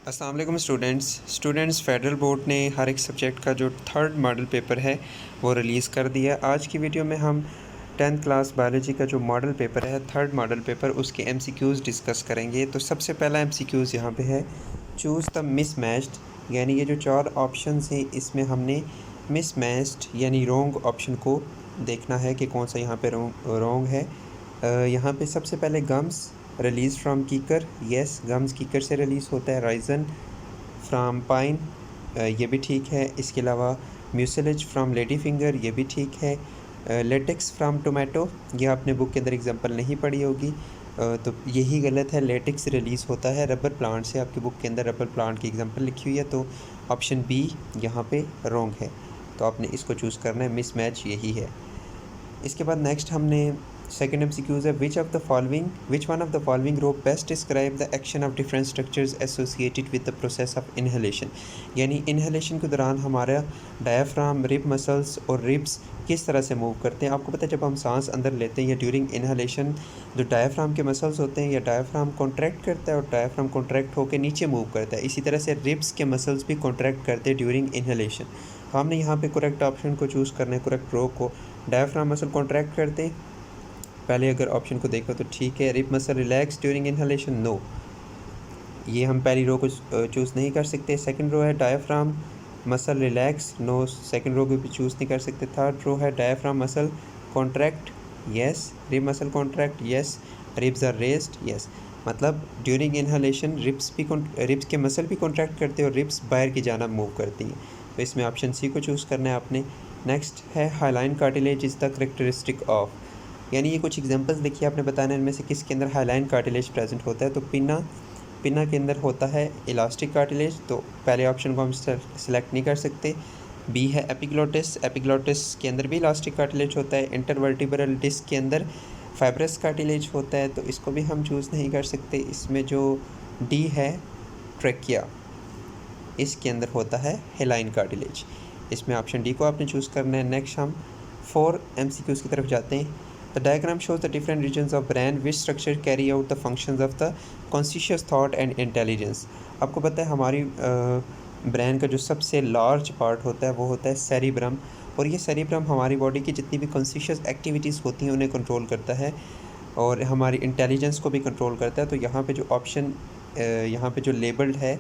अस्सलाम वालेकुम students federal board ने हर एक सब्जेक्ट का जो थर्ड मॉडल पेपर है वो रिलीज़ कर दिया। आज की वीडियो में हम 10th क्लास बायोलॉजी का जो मॉडल पेपर है, थर्ड मॉडल पेपर, उसके एमसीक्यूज़ डिस्कस करेंगे। तो सबसे पहला एमसीक्यूज़ यहाँ पे है, चूज़ द मिसमैच्ड, यानी ये जो चार ऑप्शंस हैं इसमें हमने मिसमैच्ड यानी रॉन्ग ऑप्शन को देखना है कि कौन सा यहाँ पे रॉन्ग है। यहाँ पे सबसे पहले गम्स रिलीज़ फ्रॉम कीकर, येस गम्स कीकर से रिलीज़ होता है। राइजन फ्रॉम पाइन, ये भी ठीक है। इसके अलावा म्यूसिलेज फ्रॉम लेडी फिंगर, ये भी ठीक है। लेटेक्स फ्रॉम टोमेटो, ये आपने बुक के अंदर एग्जांपल नहीं पढ़ी होगी, तो यही गलत है। लेटेक्स रिलीज़ होता है रबर प्लांट से, आपकी बुक के अंदर रबर प्लांट की एग्जांपल लिखी हुई है, तो ऑप्शन बी यहाँ पे रॉन्ग है, तो आपने इसको चूज़ करना है, मिसमैच यही है। इसके बाद नेक्स्ट हमने सेकेंड एमसीक्यूज़ है, which one of the following row best describe the action of different structures associated with the process of inhalation, यानी इनहेलेशन के दौरान हमारा डायफ्राम, रिब मसल्स और रिब्स किस तरह से मूव करते हैं। आपको पता है जब हम सांस अंदर लेते हैं या ड्यूरिंग इनहेलेशन जो डायफ्राम के मसल्स होते हैं या डायफ्राम कॉन्ट्रैक्ट करता है और डायफ्राम कॉन्ट्रैक्ट होकर नीचे मूव करता है, इसी तरह से रिब्स के मसल्स भी कॉन्ट्रैक्ट करते हैं ड्यूरिंग इनहेलेशन। तो हमने यहाँ पे करेक्ट ऑप्शन को चूज़ करना है, करेक्ट रो को। डायफ्राम मसल कॉन्ट्रैक्ट करते हैं, पहले अगर ऑप्शन को देखो तो ठीक है। Rib muscle relax during inhalation, no, ये हम पहली रो को चूज़ नहीं कर सकते। सेकंड रो है diaphragm muscle relax, no, second row को भी चूज़ नहीं कर सकते। थर्ड रो है diaphragm muscle contract, yes. Rib muscle contract, yes. Ribs are raised, yes. मतलब ड्यूरिंग इनहेलेशन रिब्स के मसल भी कॉन्ट्रैक्ट करते हैं और रिब्स बाहर की जानब मूव करती हैं, तो इसमें ऑप्शन सी को चूज़ करना है आपने। नेक्स्ट है hyaline cartilage is the characteristic of, यानी ये कुछ एग्जांपल्स देखिए, आपने बताना है इनमें से किसके अंदर हाइलाइन कार्टिलेज प्रेजेंट होता है। तो पिना के अंदर होता है इलास्टिक कार्टिलेज, तो पहले ऑप्शन को हम सेलेक्ट नहीं कर सकते। बी है एपिग्लोटिस के अंदर भी इलास्टिक कार्टिलेज होता है। इंटरवर्टिब्रल डिस्क के अंदर फाइब्रस कार्टिलेज होता है, तो इसको भी हम चूज़ नहीं कर सकते। इसमें जो डी है ट्रेकिया, इसके अंदर होता है हेलाइन कार्टिलेज, इसमें ऑप्शन डी को आपने चूज़ करना है। नेक्स्ट हम 4 MCQs की तरफ जाते हैं। The diagram shows the different regions of brain which structure carry out the functions of the conscious thought and intelligence. आपको पता है हमारी ब्रेन का जो सबसे लार्ज पार्ट होता है वो होता है सेरिब्रम, और ये सेरिब्रम हमारी बॉडी की जितनी भी कॉन्शियस एक्टिविटीज़ होती हैं उन्हें कंट्रोल करता है और हमारी इंटेलिजेंस को भी कंट्रोल करता है। तो यहाँ पे जो ऑप्शन यहाँ पे जो लेबल्ड है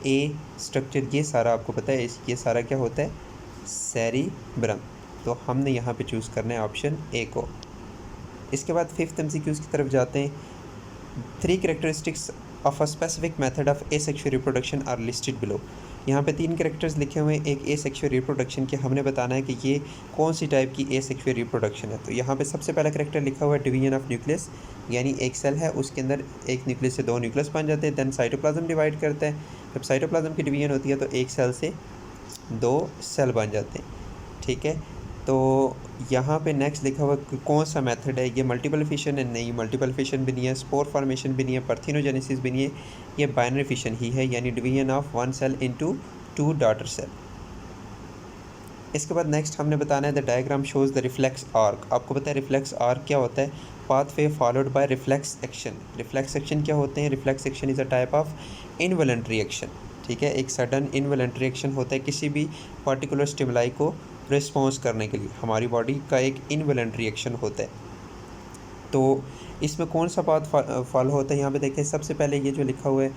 ए स्ट्रक्चर, ये सारा आपको पता है, ये सारा क्या होता है, सेरिब्रम, तो हमने यहाँ पे चूज़ करना है ऑप्शन ए को। इसके बाद 5th MCQs की तरफ जाते हैं। 3 characteristics of a specific method of asexual reproduction are listed below. यहाँ पे 3 कैरेक्टर्स लिखे हुए हैं एक एसेक्सुअल रिप्रोडक्शन के, हमने बताना है कि ये कौन सी टाइप की एसेक्सुअल रिप्रोडक्शन है। तो यहाँ पे सबसे पहला कैरेक्टर लिखा हुआ है डिवीजन ऑफ न्यूक्लियस, यानी एक सेल है उसके अंदर एक न्यूक्लियस से 2 न्यूक्लियस बन जाते हैं। दैन साइटोप्लाज्म डिवाइड करता है, जब साइटोप्लाज्म की डिवीजन होती है तो एक सेल से 2 सेल बन जाते हैं, ठीक है। तो यहाँ पे नेक्स्ट लिखा हुआ कि कौन सा मेथड है, ये मल्टीपल फिशन है, नहीं मल्टीपल फिशन भी नहीं है, स्पोर फॉर्मेशन भी नहीं है, पार्थेनोजेनेसिस भी नहीं है, ये बाइनरी फिशन ही है, यानी division of 1 cell into 2 daughter cell. इसके बाद नेक्स्ट हमने बताना है the diagram shows the reflex arc. आपको पता है रिफ्लेक्स आर्क क्या होता है, pathway followed by reflex action. Reflex action क्या होते हैं, reflex action is a type of involuntary action, ठीक है, एक सडन इनवॉलंटरी एक्शन होता है किसी भी पर्टिकुलर स्टिमुलाई को रिस्पॉन्स करने के लिए, हमारी बॉडी का एक इनवॉलंटरी एक्शन होता है। तो इसमें कौन सा पाथ फॉलो होता है, यहाँ पे देखें सबसे पहले ये जो लिखा हुआ है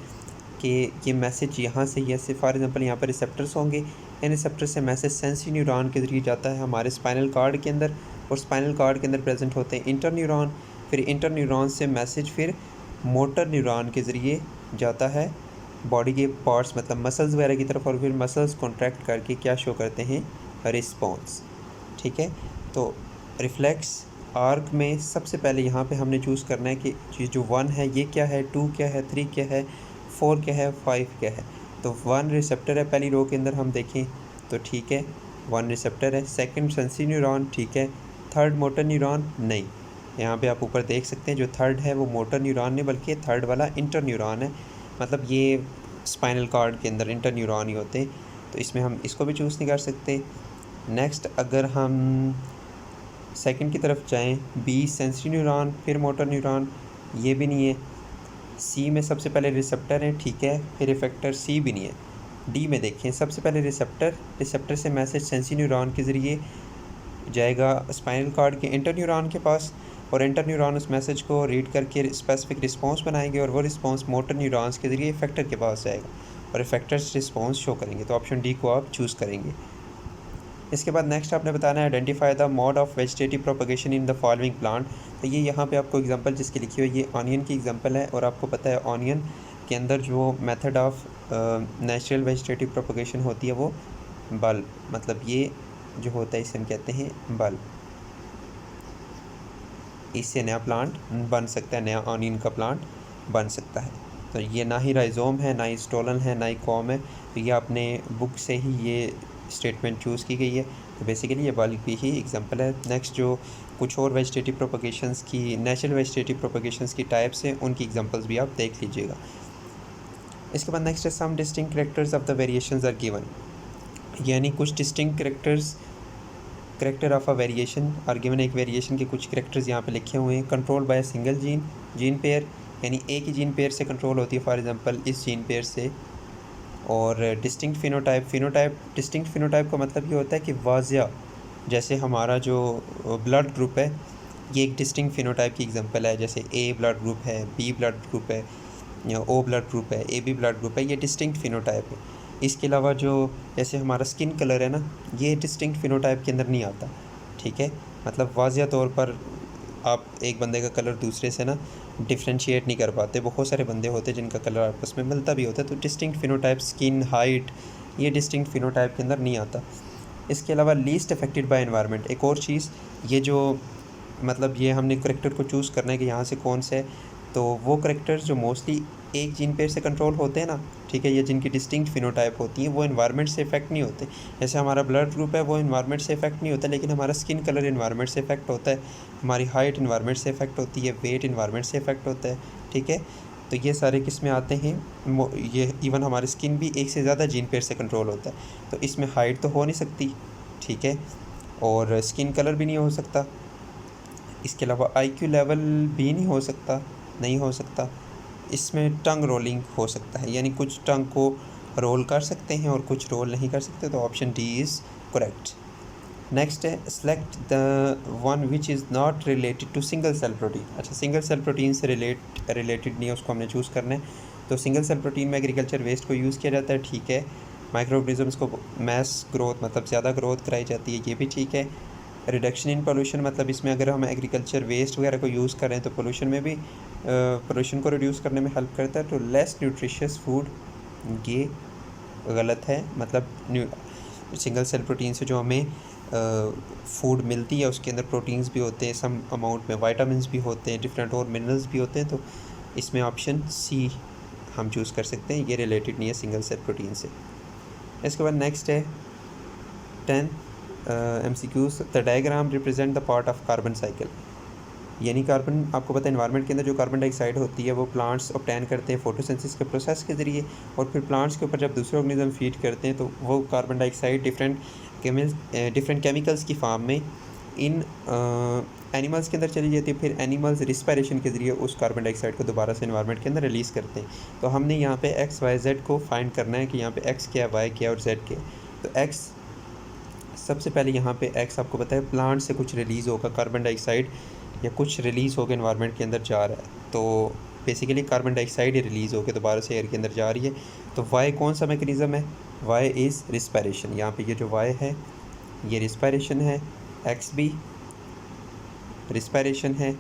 कि ये मैसेज यहाँ से, जैसे फॉर एग्जांपल यहाँ पर रिसेप्टर्स होंगे, इन रिसेप्टर से मैसेज सेंसरी न्यूरॉन के ज़रिए जाता है हमारे स्पाइनल कार्ड के अंदर, और स्पाइनल कार्ड के अंदर प्रेजेंट होते हैं इंटर न्यूरॉन, फिर इंटर न्यूरॉन से मैसेज फिर मोटर न्यूरॉन के ज़रिए जाता है बॉडी के पार्ट्स मतलब मसल्स वगैरह की तरफ, और फिर मसल्स कॉन्ट्रैक्ट करके क्या शो करते हैं, रिस्पॉन्स, ठीक है। तो रिफ्लेक्स आर्क में सबसे पहले यहाँ पे हमने चूज़ करना है कि ये जो 1 है ये क्या है, 2 क्या है, 3 क्या है, 4 क्या है, 5 क्या है। तो 1 रिसेप्टर है पहली रो के अंदर, हम देखें तो ठीक है 1 रिसेप्टर है। सेकंड सेंसरी न्यूरॉन, ठीक है। थर्ड मोटर न्यूरॉन, नहीं, यहाँ पे आप ऊपर देख सकते हैं जो थर्ड है वो मोटर न्यूरॉन नहीं बल्कि थर्ड वाला इंटर न्यूरॉन है, मतलब ये स्पाइनल कार्ड के अंदर इंटर न्यूरॉन ही होते हैं, तो इसमें हम इसको भी चूज़ नहीं कर सकते। नेक्स्ट अगर हम सेकंड की तरफ जाएं, बी सेंसरी न्यूरॉन फिर मोटर न्यूरॉन, ये भी नहीं है। सी में सबसे पहले रिसेप्टर है, ठीक है, फिर इफेक्टर सी भी नहीं है। डी में देखें सबसे पहले रिसेप्टर से मैसेज सेंसी न्यूरॉन के ज़रिए जाएगा स्पाइनल कॉर्ड के इंटर न्यूरॉन के पास, और इंटर न्यूरॉन उस मैसेज को रीड करके स्पेसिफिक रिस्पॉन्स बनाएंगे, और वो रिस्पॉन्स मोटर न्यूरॉन्स के ज़रिए इफेक्टर के पास जाएगा और इफेक्टर्स रिस्पॉन्स शो करेंगे। तो ऑप्शन डी को आप चूज़ करेंगे। इसके बाद नेक्स्ट आपने बताना है identify the mode of vegetative propagation in the following plant. तो ये यहाँ पे आपको एग्जांपल जिसकी लिखी हुई है ये ऑनियन की एग्जांपल है, और आपको पता है ऑनियन के अंदर जो method of natural vegetative propagation होती है वो बल्ब, मतलब ये जो होता है इसे हम कहते हैं बल्ब। इससे नया प्लांट बन सकता है, नया ऑनियन का प्लांट बन सकता है। तो ये ना ही राइजोम है, ना ही स्टोलन है, ना ही कॉम है। तो ये आपने बुक से ही ये स्टेटमेंट चूज़ की गई है। तो बेसिकली ये बल्ब की ही एग्जांपल है। नेक्स्ट जो कुछ और वेजिटेटिव प्रोपगेशंस की, नेचुरल वेजिटेटिव प्रोपगेशंस की टाइप्स हैं, उनकी एग्जांपल्स भी आप देख लीजिएगा। इसके बाद नेक्स्ट है some distinct characters of the variations are given, यानी कुछ distinct character of a variation are given. एक वेरिएशन के कुछ करेक्टर्स यहाँ पे लिखे हुए हैं। Control by single gene pair, यानी एक ही जीन पेयर से कंट्रोल होती है, फॉर एग्जांपल इस जीन पेयर से। और डिस्टिंक्ट फिनोटाइप डिस्टिंक्ट फिनोटाइप का मतलब ये होता है कि वाजिया, जैसे हमारा जो ब्लड ग्रुप है ये एक डिस्टिंक्ट फिनोटाइप की एग्जांपल है। जैसे ए ब्लड ग्रुप है, बी ब्लड ग्रुप है, या ओ ब्लड ग्रुप है, ए बी ब्लड ग्रुप है, ये डिस्टिंक्ट फिनोटाइप है। इसके अलावा जो जैसे हमारा स्किन कलर है ना, ये डिस्टिंक्ट फिनोटाइप के अंदर नहीं आता, ठीक है। मतलब वाज़िया तौर पर आप एक बंदे का कलर दूसरे से ना डिफ्रेंशिएट नहीं कर पाते। बहुत सारे बंदे होते हैं जिनका कलर आपस में मिलता भी होता है, तो डिस्टिंक्ट फिनोटाइप, स्किन, हाइट, ये डिस्टिंक्ट फिनोटाइप के अंदर नहीं आता। इसके अलावा लीस्ट अफेक्टेड बाय एनवायरनमेंट, एक और चीज़, ये जो मतलब ये हमने करेक्टर को चूज़ करना है कि यहाँ से कौन से है, तो वो करेक्टर्स जो मोस्टली एक जीन पेयर से कंट्रोल होते हैं ना, ठीक है, ये जिनकी डिस्टिंक्ट फिनोटाइप होती हैं, वो एनवायरनमेंट से इफेक्ट नहीं होते। जैसे हमारा ब्लड ग्रुप है वो एनवायरनमेंट से इफेक्ट नहीं होता, लेकिन हमारा स्किन कलर एनवायरनमेंट से इफेक्ट होता है, हमारी हाइट एनवायरनमेंट से इफेक्ट होती है, वेट एनवायरनमेंट से इफेक्ट होता है, ठीक है। तो ये सारे किस में आते हैं, ये इवन हमारी स्किन भी एक से ज़्यादा जीन पेयर से कंट्रोल होता है, तो इसमें हाइट तो हो नहीं सकती, ठीक है, और स्किन कलर भी नहीं हो सकता। इसके अलावा IQ लेवल भी नहीं हो सकता। इसमें टंग रोलिंग हो सकता है, यानी कुछ टंग को रोल कर सकते हैं और कुछ रोल नहीं कर सकते, तो option D is correct. Next है select the one which is not related to single cell protein. अच्छा, सिंगल सेल प्रोटीन से रिलेटेड नहीं है, उसको हमने चूज़ करना है। तो सिंगल सेल प्रोटीन में एग्रीकल्चर वेस्ट को यूज़ किया जाता है, ठीक है। माइक्रो ऑर्गेनिजम्स को मैस ग्रोथ, मतलब ज़्यादा ग्रोथ कराई जाती है, ये भी ठीक है। रिडक्शन इन पोल्यूशन, मतलब इसमें अगर हम एग्रीकल्चर वेस्ट वगैरह को यूज़ करें तो पोल्यूशन में भी पोल्यूशन को रिड्यूस करने में हेल्प करता है। तो लेस न्यूट्रिशियस फूड, ये गलत है। मतलब सिंगल सेल प्रोटीन से जो हमें फूड मिलती है उसके अंदर प्रोटीन्स भी होते हैं, सम अमाउंट में वाइटामिन भी होते हैं, डिफरेंट और मिनरल्स भी होते हैं, तो इसमें ऑप्शन सी हम चूज़ कर सकते हैं, ये रिलेटेड नहीं है सिंगल सेल प्रोटीन से। इसके बाद नेक्स्ट है 10 MCQs। The diagram represent the part of carbon cycle, यानी कार्बन, आपको पता है एनवायरनमेंट के अंदर जो कार्बन डाइऑक्साइड होती है वो प्लांट्स ऑब्टेन करते हैं फोटोसिंथेसिस के प्रोसेस के ज़रिए, और फिर प्लांट्स के ऊपर जब दूसरे ऑर्गेनिज्म फीड करते हैं तो वो कार्बन डाइऑक्साइड डिफरेंट केमिकल्स की फॉर्म में इन एनिमल्स के अंदर चली जाती है। फिर एनिमल्स रिस्पायरेशन के ज़रिए उस कार्बन डाइऑक्साइड को दोबारा से एनवायरनमेंट के अंदर रिलीज़ करते हैं। तो हमने यहाँ पे एक्स वाई जेड को फाइंड करना है कि यहाँ पे एक्स क्या है, वाई क्या है और जेड क्या है। तो एक्स, सबसे पहले यहाँ पे एक्स आपको पता है प्लांट से कुछ रिलीज़ होगा कार्बन डाइऑक्साइड, या कुछ रिलीज़ होकर एनवायरनमेंट के अंदर जा रहा है, तो बेसिकली कार्बन डाइऑक्साइड रिलीज़ होकर दोबारा से एयर के अंदर जा रही है। तो वाई कौन सा मैकेनिज़्म है, वाई इज़ रिस्पायरेशन। यहाँ पे ये जो वाई है ये रिस्पायरेशन है, एक्स भी रिस्पायरेशन है,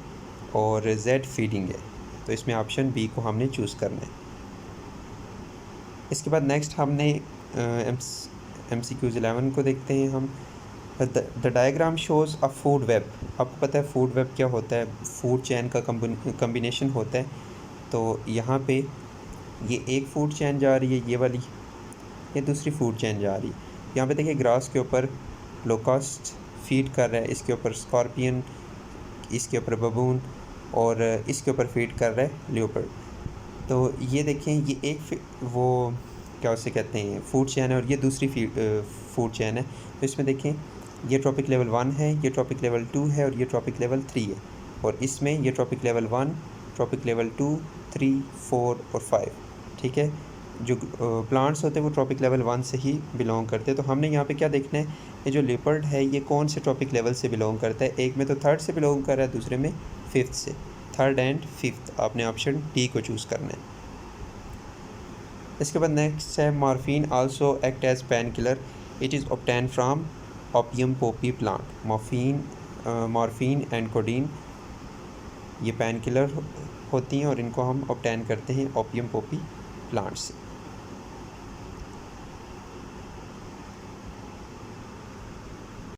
और जेड फीडिंग है। तो इसमें ऑप्शन बी को हमने चूज़ करना है। इसके बाद नेक्स्ट हमने MCQs 11 को देखते हैं हम। The diagram shows a food web. आपको पता है फूड वेब क्या होता है, फूड चैन का कम्बिनेशन होता है। तो यहाँ पे ये एक फूड चैन जा रही है, ये वाली, ये दूसरी फूड चैन जा रही है। यहाँ पे देखिए ग्रास के ऊपर लोकस्ट फीड कर रहा है, इसके ऊपर स्कॉर्पियन, इसके ऊपर बबून, और इसके ऊपर फीड कर रहा है लियोपर्ड। तो ये देखें, ये एक वो क्या उसे कहते हैं फूड चैन है, और ये दूसरी फूड चैन है। तो इसमें देखें ये ट्रॉपिक लेवल 1 है, ये ट्रॉपिक लेवल 2 है, और ये ट्रॉपिक लेवल 3 है। और इसमें ये ट्रॉपिक लेवल 1 ट्रॉपिक लेवल 2, 3, 4 और 5, ठीक है। जो प्लांट्स होते हैं वो ट्रॉपिक लेवल 1 से ही बिलोंग करते हैं। तो हमने यहाँ पे क्या देखना है, ये जो लेपर्ड है ये कौन से ट्रॉपिक लेवल से बिलोंग करता है। एक में तो 3rd से बिलोंग कर रहा है, दूसरे में 5th से। 3rd एंड 5th आपने ऑप्शन डी को चूज़ करना है। इसके बाद नेक्स्ट है morphine also act as painkiller, it is obtain from opium poppy plant. Morphine and codeine ये पेन किलर होती हैं और इनको हम ऑब्टेन करते हैं ओपियम पोपी प्लांट से।